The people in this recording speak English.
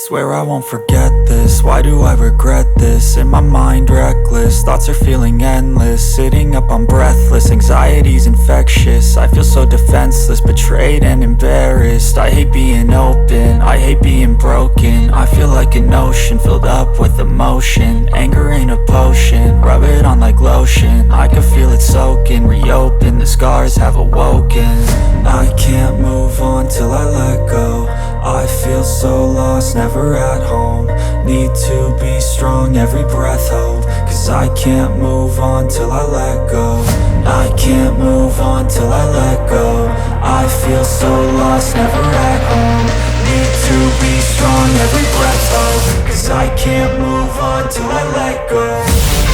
Swear I won't forget this, why do I regret this? In my mind reckless, thoughts are feeling endless. Sitting up I'm breathless, anxiety's infectious. I feel so defenseless, betrayed and embarrassed. I hate being open, I hate being broken. I feel like an ocean filled up with emotion. Anger ain't a potion, rub it on like lotion. I can feel it soaking, reopen, the scars have awoken. I can't move on till I let go. I feel so lost, never at home. Need to be strong, every breath hope. Cause I can't move on till I let go. I can't move on till I let go. I feel so lost, never at home. Need to be strong, every breath hope. Cause I can't move on till I let go.